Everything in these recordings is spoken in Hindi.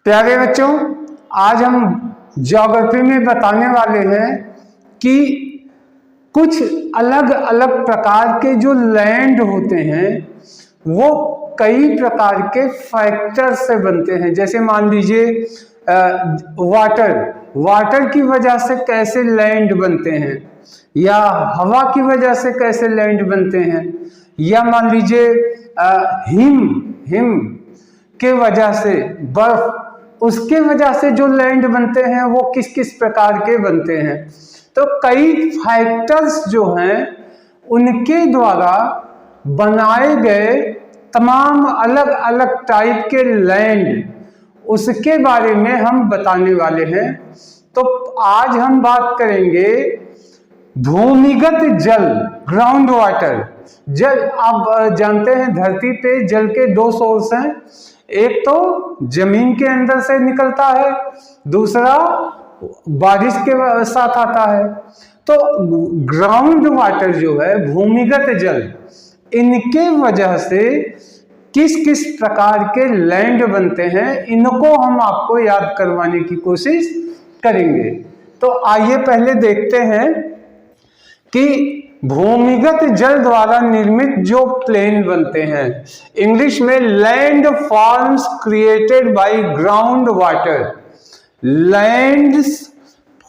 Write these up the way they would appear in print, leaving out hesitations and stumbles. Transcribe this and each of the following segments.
प्यारे बच्चों, आज हम ज्योग्राफी में बताने वाले हैं कि कुछ अलग अलग प्रकार के जो लैंड होते हैं वो कई प्रकार के फैक्टर से बनते हैं। जैसे मान लीजिए वाटर की वजह से कैसे लैंड बनते हैं, या हवा की वजह से कैसे लैंड बनते हैं, या मान लीजिए हिम के वजह से, बर्फ उसके वजह से जो लैंड बनते हैं वो किस किस प्रकार के बनते हैं। तो कई फैक्टर्स जो हैं उनके द्वारा बनाए गए तमाम अलग अलग टाइप के लैंड, उसके बारे में हम बताने वाले हैं। तो आज हम बात करेंगे भूमिगत जल, ग्राउंड वाटर। जल, आप जानते हैं धरती पे जल के दो सोर्स हैं, एक तो जमीन के अंदर से निकलता है, दूसरा बारिश के साथ आता है। तो ग्राउंड वाटर जो है, भूमिगत जल, इनके वजह से किस किस प्रकार के लैंड बनते हैं, इनको हम आपको याद करवाने की कोशिश करेंगे। तो आइए पहले देखते हैं कि भूमिगत जल द्वारा निर्मित जो प्लेन बनते हैं, इंग्लिश में land forms created by ground water. Land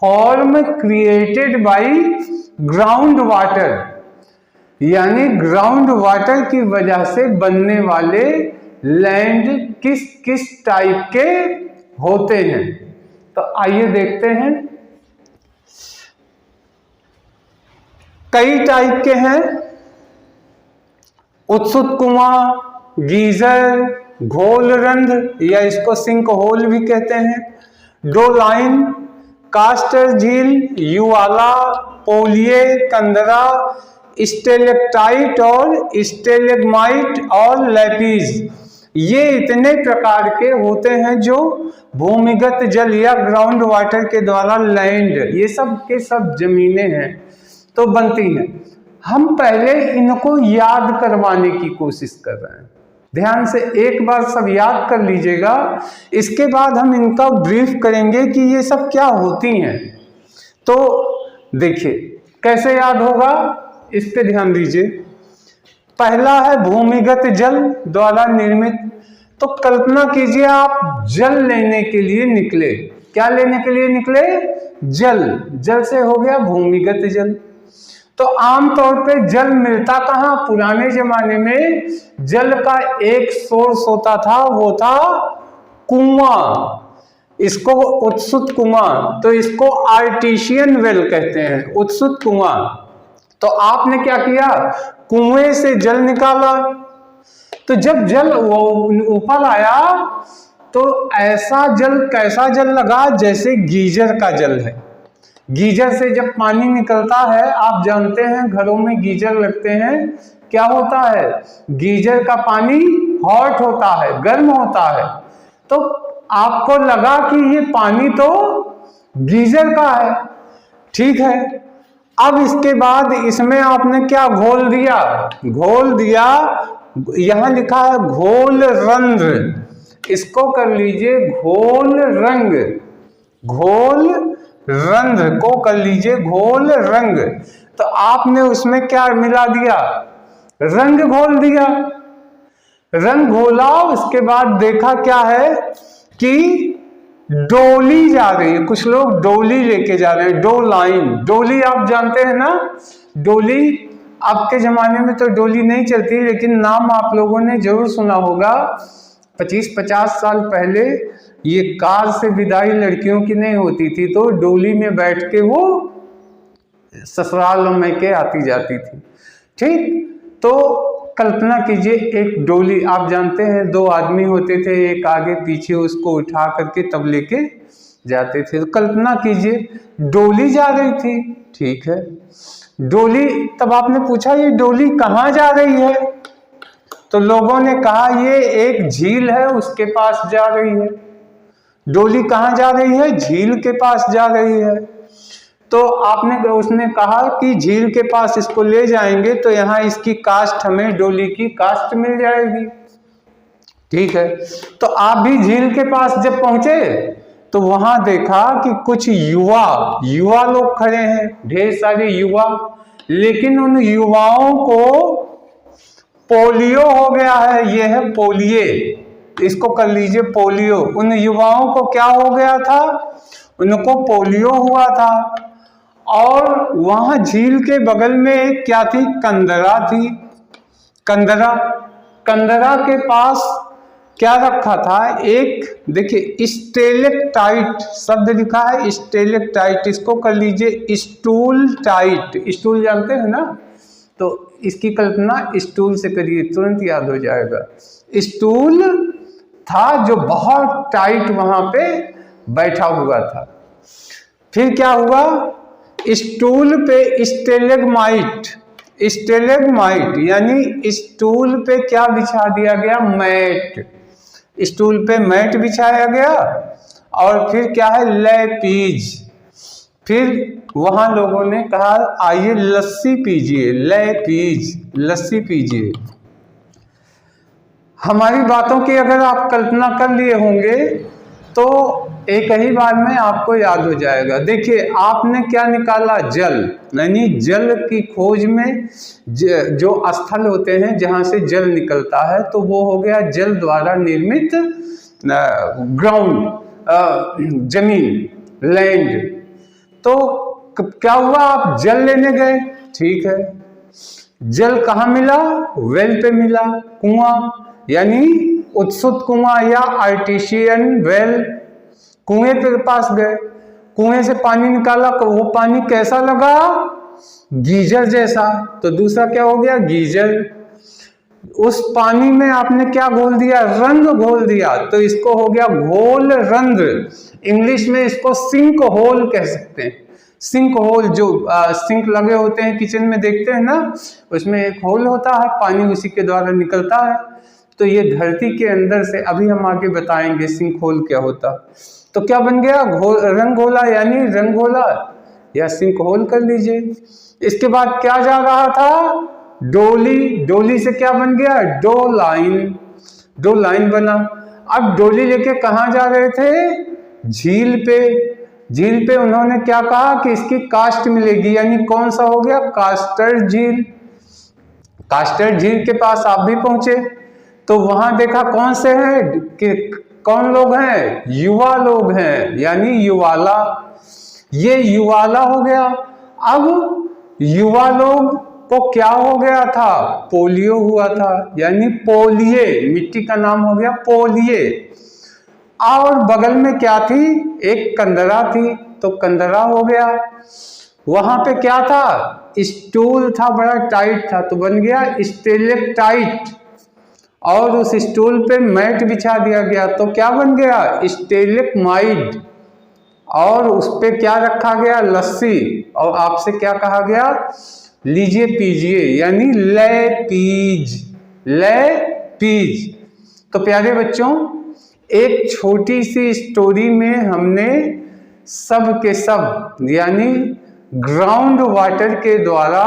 form created by ground water, यानी ग्राउंड वाटर की वजह से बनने वाले लैंड किस किस टाइप के होते हैं। तो आइए देखते हैं। कई टाइप के हैं, उत्सुत कुआं, गीजर, घोल रंध्र, या इसको सिंक होल भी कहते हैं, डोलाइन, कास्टर झील, युवाला, पोलिये, कंदरा, स्टेलेक्टाइट और स्टेलेग्माइट और लैपीज। ये इतने प्रकार के होते हैं जो भूमिगत जल या ग्राउंड वाटर के द्वारा लैंड, ये सब के सब जमीनें हैं तो बनती हैं। हम पहले इनको याद करवाने की कोशिश कर रहे हैं। ध्यान से एक बार सब याद कर लीजिएगा, इसके बाद हम इनका ब्रीफ करेंगे कि ये सब क्या होती हैं। तो देखिए कैसे याद होगा, इस पे ध्यान दीजिए। पहला है भूमिगत जल द्वारा निर्मित। तो कल्पना कीजिए आप जल लेने के लिए निकले। क्या लेने के लिए निकले? जल। जल से हो गया भूमिगत जल। तो आमतौर पे जल मिलता कहाँ? पुराने जमाने में जल का एक सोर्स होता था, वो था कुआं। इसको उत्सुत कुआं, तो इसको आर्टिशियन वेल कहते हैं, उत्सुत कुआं। तो आपने क्या किया? कुएं से जल निकाला। तो जब जल ऊपर आया तो ऐसा जल, कैसा जल लगा? जैसे गीजर का जल है। गीजर से जब पानी निकलता है, आप जानते हैं घरों में गीजर लगते हैं, क्या होता है? गीजर का पानी हॉट होता है, गर्म होता है। तो आपको लगा कि ये पानी तो गीजर का है, ठीक है। अब इसके बाद इसमें आपने क्या घोल दिया? घोल दिया, यहां लिखा है घोल रंध्र, इसको कर लीजिए घोल रंग। घोल रंध्र को कर लीजिए घोल रंग। तो आपने उसमें क्या मिला दिया? रंग घोल दिया। रंग घोला, उसके बाद देखा क्या है कि डोली जा रही है। कुछ लोग डोली लेके जा रहे हैं, डोलाइन। डोली आप जानते हैं ना? डोली आपके जमाने में तो डोली नहीं चलती, लेकिन नाम आप लोगों ने जरूर सुना होगा। 25-50 साल पहले ये कार से विदाई लड़कियों की नहीं होती थी, तो डोली में बैठ के वो ससुराल में के आती जाती थी, ठीक। तो कल्पना कीजिए एक डोली, आप जानते हैं दो आदमी होते थे, एक आगे पीछे, उसको उठा करके तब लेके जाते थे। तो कल्पना कीजिए डोली जा रही थी, ठीक है। डोली, तब आपने पूछा ये डोली कहाँ जा रही है? तो लोगों ने कहा ये एक झील है, उसके पास जा रही है। डोली कहाँ जा रही है? झील के पास जा रही है। तो उसने कहा कि झील के पास इसको ले जाएंगे तो यहाँ इसकी कास्ट, हमें डोली की कास्ट मिल जाएगी। ठीक है, तो आप भी झील के पास जब पहुंचे तो वहां देखा कि कुछ युवा लोग खड़े हैं, ढेर सारे युवा, लेकिन उन युवाओं को पोलियो हो गया है। ये है पोलियो, इसको कर लीजिए पोलियो। उन युवाओं को क्या हो गया था? उनको पोलियो हुआ था। और वहां झील के बगल में एक क्या थी? कंदरा थी। कंदरा के पास क्या रखा था? एक देखिए स्टेलेक्टाइट शब्द लिखा है, स्टेलेक्टाइट, इसको कर लीजिए स्टूल टाइट। स्टूल जानते हैं ना, तो इसकी कल्पना स्टूल से करिए, तुरंत याद हो जाएगा। स्टूल था जो बहुत टाइट वहां पे बैठा हुआ था। फिर क्या हुआ? स्टूल पे स्टेलेग्माइट यानी स्टूल पे क्या बिछा दिया गया? मैट। स्टूल पे मैट बिछाया गया। और फिर क्या है? लेपीज। फिर वहां लोगों ने कहा आइए लस्सी पीजिए, लेपीज, लस्सी पीजिए। हमारी बातों की अगर आप कल्पना कर लिए होंगे तो एक ही बार में आपको याद हो जाएगा। देखिए आपने क्या निकाला? जल, यानी जल की खोज में जो स्थल होते हैं जहां से जल निकलता है, तो वो हो गया जल द्वारा निर्मित ग्राउंड, जमीन, लैंड। तो क्या हुआ? आप जल लेने गए, ठीक है, जल कहाँ मिला? वेल पे मिला, कुआं, यानी उत्सुत कुआं या आर्टिशियन वेल। कुएं के पास गए, कुएं से पानी निकाला, तो वो पानी कैसा लगा? गीजर जैसा। तो दूसरा क्या हो गया? गीजर। उस पानी में आपने क्या घोल दिया? रंग घोल दिया, तो इसको हो गया घोल रंग। इंग्लिश में इसको सिंक होल कह सकते हैं। सिंक होल, जो सिंक लगे होते हैं किचन में, देखते हैं ना, उसमें एक होल होता है, पानी उसी के द्वारा निकलता है। तो ये धरती के अंदर से, अभी हम आगे बताएंगे सिंक होल क्या होता। तो क्या बन गया? रंग घोला, यानी रंग घोला या सिंक होल कर लीजिए। इसके बाद क्या जा रहा था? डोली। डोली से क्या बन गया? डो लाइन बना। अब डोली लेके कहाँ जा रहे थे? झील पे। झील पे उन्होंने क्या कहा कि इसकी कास्ट मिलेगी, यानी कौन सा हो गया? कास्टर झील। कास्टर झील के पास आप भी पहुंचे तो वहां देखा कौन से हैं कि कौन लोग हैं? युवा लोग हैं, यानी युवाला। ये युवाला हो गया। अब युवा लोग को क्या हो गया था? पोलियो हुआ था, यानी पोलिये, मिट्टी का नाम हो गया पोलिये। और बगल में क्या थी? एक कंदरा थी, तो कंदरा हो गया। वहां पे क्या था? स्टूल था, बड़ा टाइट था, तो बन गया स्टेलेक्टाइट। और उस स्टूल पे मैट बिछा दिया गया, तो क्या बन गया? स्टेलेक्माइट। और उस पे क्या रखा गया? लस्सी। और आपसे क्या कहा गया? लीजिए पीजिए, यानी लेपीज। तो प्यारे बच्चों, एक छोटी सी स्टोरी में हमने सब के सब, यानी ग्राउंड वाटर के द्वारा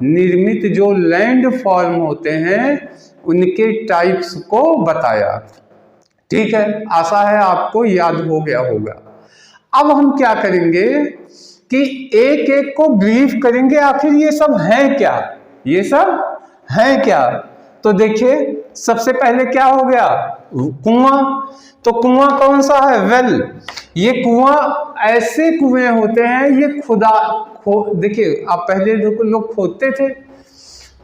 निर्मित जो लैंड फॉर्म होते हैं उनके टाइप्स को बताया। ठीक है, आशा है आपको याद हो गया होगा। अब हम क्या करेंगे कि एक एक को ब्रीफ करेंगे, आखिर ये सब है क्या, ये सब है क्या। तो देखिए सबसे पहले क्या हो गया? कुआं। तो कुआं कौन सा है? वेल। ये कुआं ऐसे कुएं होते हैं, ये देखिए आप पहले लोग खोदते थे,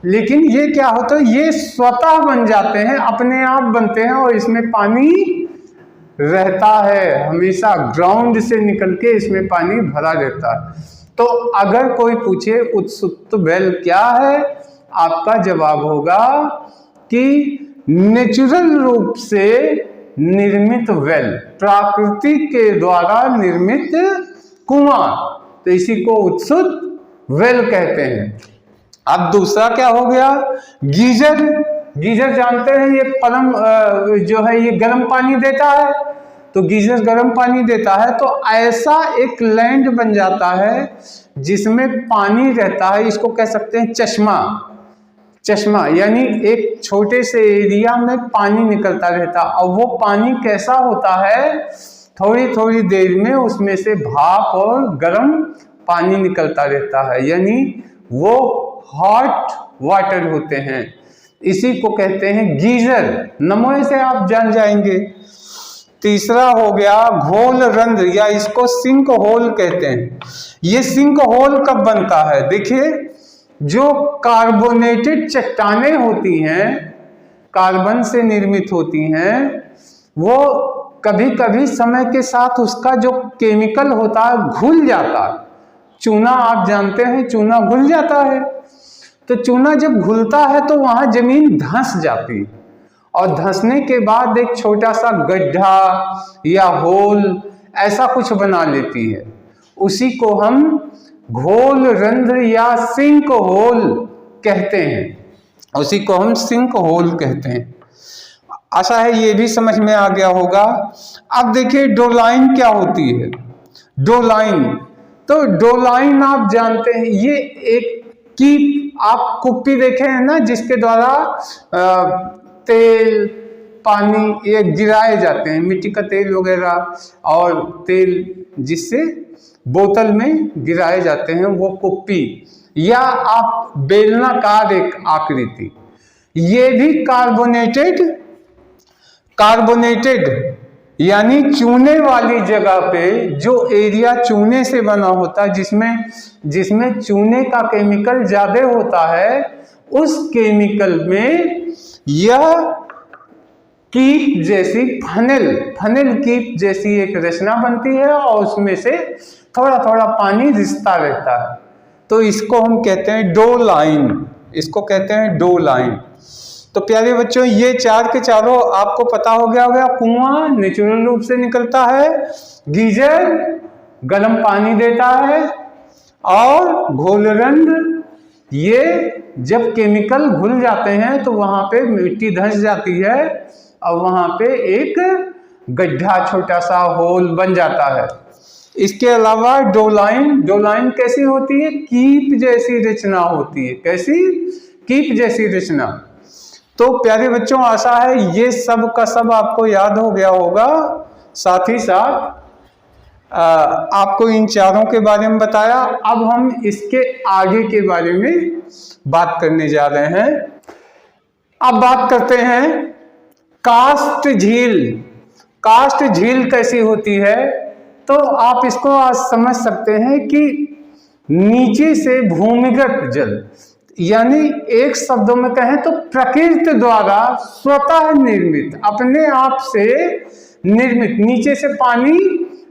लेकिन ये क्या होता है? ये स्वतः बन जाते हैं, अपने आप बनते हैं, और इसमें पानी रहता है हमेशा, ग्राउंड से निकल के इसमें पानी भरा रहता है। तो अगर कोई पूछे उत्सुत वेल क्या है, आपका जवाब होगा कि नेचुरल रूप से निर्मित वेल, प्रकृति के द्वारा निर्मित कुआं, तो इसी को उत्सुत वेल कहते हैं। अब दूसरा क्या हो गया? गीजर। गीजर जानते हैं, ये पलम जो है ये गर्म पानी देता है, तो गीजर गर्म पानी देता है। तो ऐसा एक लैंड बन जाता है जिसमें पानी रहता है, इसको कह सकते हैं चश्मा। चश्मा यानी एक छोटे से एरिया में पानी निकलता रहता, और वो पानी कैसा होता है, थोड़ी थोड़ी देर में उसमें से भाप और गर्म पानी निकलता रहता है, यानी वो हॉट वाटर होते हैं। इसी को कहते हैं गीजर। नमूने से आप जान जाएंगे। तीसरा हो गया घोल रंध्र, या इसको सिंक होल कहते हैं। ये सिंक होल कब बनता है? देखिए, जो कार्बोनेटेड चट्टानें होती हैं, कार्बन से निर्मित होती हैं, वो कभी कभी समय के साथ उसका जो केमिकल होता है घुल जाता है। चूना आप जानते हैं, चूना घुल जाता है। तो चूना जब घुलता है तो वहां जमीन धंस जाती है, और धंसने के बाद एक छोटा सा गड्ढा या होल ऐसा कुछ बना लेती है। उसी को हम घोल रंध्र या सिंक होल कहते हैं। उसी को हम सिंक होल कहते हैं। आशा है ये भी समझ में आ गया होगा। अब देखिए डोलाइन क्या होती है। डोलाइन, तो डोलाइन आप जानते हैं, ये एक कीप, आप कुप्पी देखे हैं ना, जिसके द्वारा तेल पानी ये गिराए जाते हैं, मिट्टी का तेल वगैरह और तेल जिससे बोतल में गिराए जाते हैं, वो कुप्पी, या आप बेलनाकार एक आकृति, ये भी कार्बोनेटेड यानी चूने वाली जगह पे जो एरिया चूने से बना होता है, जिसमें चूने का केमिकल ज्यादा होता है, उस केमिकल में यह कीप जैसी फनेल कीप जैसी एक रचना बनती है, और उसमें से थोड़ा थोड़ा पानी रिसता रहता है। तो इसको हम कहते हैं डोलाइन। इसको कहते हैं डोलाइन। तो प्यारे बच्चों, ये चार के चारों आपको पता हो गया होगा। कुआं नेचुरल रूप से निकलता है, गीजर गर्म पानी देता है, और घोलरंध्र ये जब केमिकल घुल जाते हैं तो वहां पे मिट्टी धंस जाती है, और वहां पे एक गड्ढा छोटा सा होल बन जाता है। इसके अलावा डोलाइन कैसी होती है? कीप जैसी रचना होती है। कैसी? कीप जैसी रचना। तो प्यारे बच्चों, आशा है ये सब का सब आपको याद हो गया होगा। साथ ही साथ आपको इन चारों के बारे में बताया। अब हम इसके आगे के बारे में बात करने जा रहे हैं। अब बात करते हैं कास्ट झील। कास्ट झील कैसी होती है? तो आप इसको आज समझ सकते हैं कि नीचे से भूमिगत जल, यानी एक शब्दों में कहें तो प्रकृति द्वारा स्वतः निर्मित, अपने आप से निर्मित, नीचे से पानी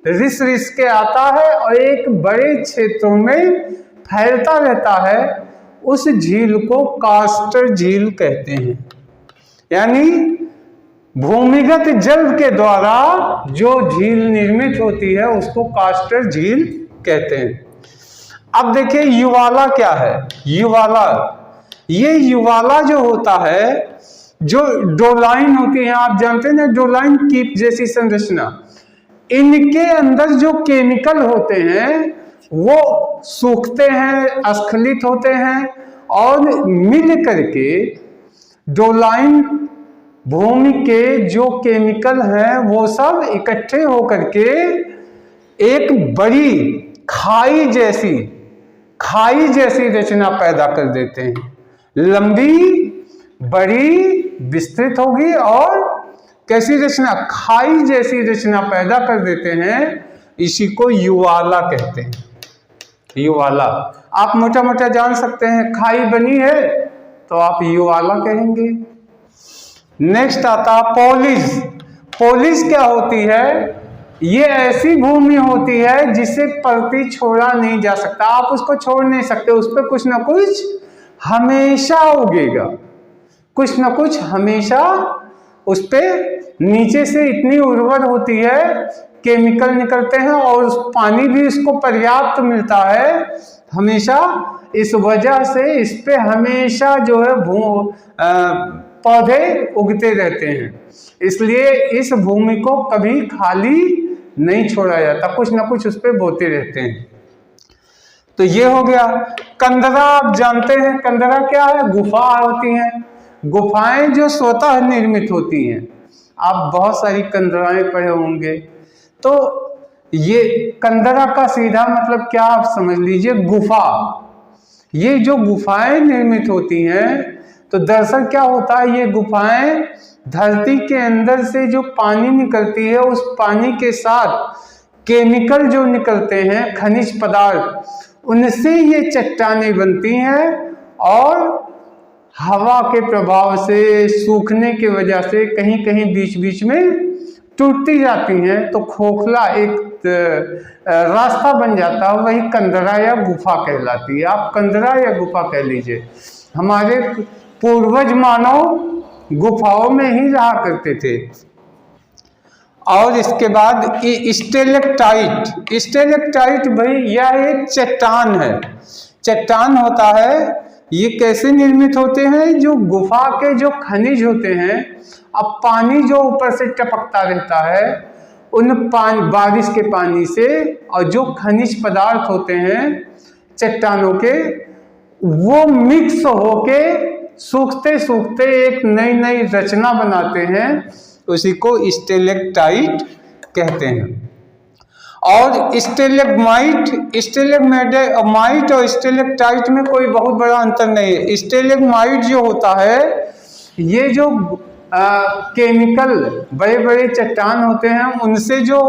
रिस रिस के आता है और एक बड़े क्षेत्रों में फैलता रहता है। उस झील को कास्टर झील कहते हैं। यानी भूमिगत जल के द्वारा जो झील निर्मित होती है उसको कास्टर झील कहते हैं। अब देखिए युवाला क्या है। युवाला जो होता है, जो डोलाइन होती है, आप जानते हैं ना, डोलाइन कीप जैसी संरचना, इनके अंदर जो केमिकल होते हैं वो सूखते हैं, स्खलित होते हैं, और मिल करके डोलाइन भूमि के जो केमिकल हैं वो सब इकट्ठे होकर के एक बड़ी खाई जैसी रचना पैदा कर देते हैं। लंबी, बड़ी, विस्तृत होगी, और कैसी रचना? खाई जैसी रचना पैदा कर देते हैं। इसी को युवाला कहते हैं। युवाला आप मोटा मोटा जान सकते हैं, खाई बनी है तो आप युवाला कहेंगे। नेक्स्ट आता पॉलिश। पॉलिश क्या होती है? ये ऐसी भूमि होती है जिसे परती छोड़ा नहीं जा सकता। आप उसको छोड़ नहीं सकते, उस पर कुछ ना कुछ हमेशा उगेगा, कुछ ना कुछ हमेशा उस पे नीचे से इतनी उर्वर होती है, केमिकल निकलते हैं और पानी भी इसको पर्याप्त मिलता है हमेशा। इस वजह से इस पे हमेशा जो है पौधे उगते रहते हैं। इसलिए इस भूमि को कभी खाली नहीं छोड़ा जाता, कुछ ना कुछ उस पे बोते रहते हैं। तो ये हो गया। कंदरा आप जानते हैं, कंदरा क्या है? गुफा होती हैं। गुफाएं जो स्वतः निर्मित होती हैं, आप बहुत सारी कंदराएं पढ़े होंगे। तो ये कंदरा का सीधा मतलब क्या आप समझ लीजिए, गुफा। ये जो गुफाएं निर्मित होती हैं, तो दरअसल क्या होता है, ये गुफाएं धरती के अंदर से जो पानी निकलती है, उस पानी के साथ केमिकल जो निकलते हैं, खनिज पदार्थ, उनसे ये चट्टानें बनती हैं और हवा के प्रभाव से, सूखने की वजह से कहीं कहीं बीच बीच में टूटती जाती हैं, तो खोखला एक रास्ता बन जाता है, वही कंदरा या गुफा कहलाती है। आप कंदरा या गुफा कह लीजिए। हमारे पूर्वज मानव गुफाओं में ही रहा करते थे। और इसके बाद स्टेलेक्टाइट। स्टेलेक्टाइट भाई यह एक चट्टान है। चट्टान होता है, ये कैसे निर्मित होते हैं? जो गुफा के जो खनिज होते हैं, अब पानी जो ऊपर से टपकता रहता है, उन बारिश के पानी से, और जो खनिज पदार्थ होते हैं चट्टानों के, वो मिक्स होके सूखते सूखते एक नई नई रचना बनाते हैं, उसी को स्टेलेक्टाइट कहते हैं। और स्टेलेग्माइट और स्टेलेक्टाइट में कोई बहुत बड़ा अंतर नहीं है। स्टेलेग्माइट जो होता है, ये जो केमिकल बड़े बड़े चट्टान होते हैं, उनसे जो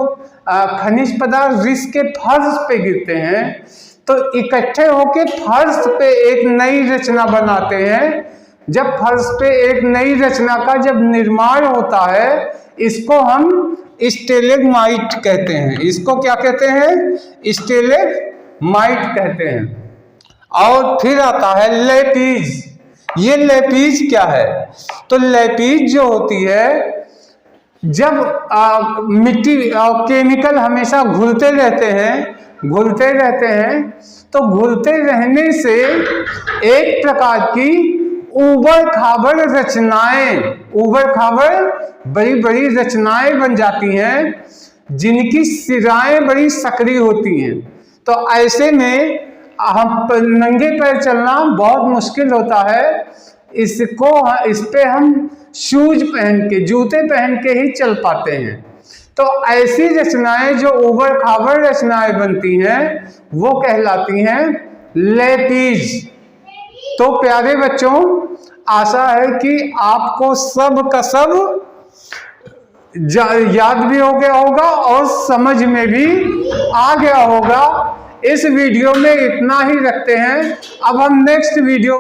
खनिज पदार्थ रिस के फर्श पे गिरते हैं, तो इकट्ठे होके फर्श पे एक नई रचना बनाते हैं। जब फर्श पे एक नई रचना का जब निर्माण होता है, इसको हम स्टेलेग्माइट कहते हैं। इसको क्या कहते हैं? स्टेलेग्माइट कहते हैं। और फिर आता है लेपीज। ये लेपीज क्या है? तो लेपीज जो होती है, जब मिट्टी और केमिकल हमेशा घुलते रहते हैं, तो घुलते रहने से एक प्रकार की ऊबड़ खाबड़ बड़ी बड़ी रचनाएं बन जाती हैं, जिनकी सिराएं बड़ी सक्रिय होती हैं। तो ऐसे में हम नंगे पैर चलना बहुत मुश्किल होता है। इस पे हम शूज पहन के, जूते पहन के ही चल पाते हैं। तो ऐसी रचनाएं जो ऊबड़ खाबड़ रचनाएं बनती हैं, वो कहलाती हैं लेपीज। तो प्यारे बच्चों, आशा है कि आपको सब का सब याद भी हो गया होगा और समझ में भी आ गया होगा। इस वीडियो में इतना ही रखते हैं। अब हम नेक्स्ट वीडियो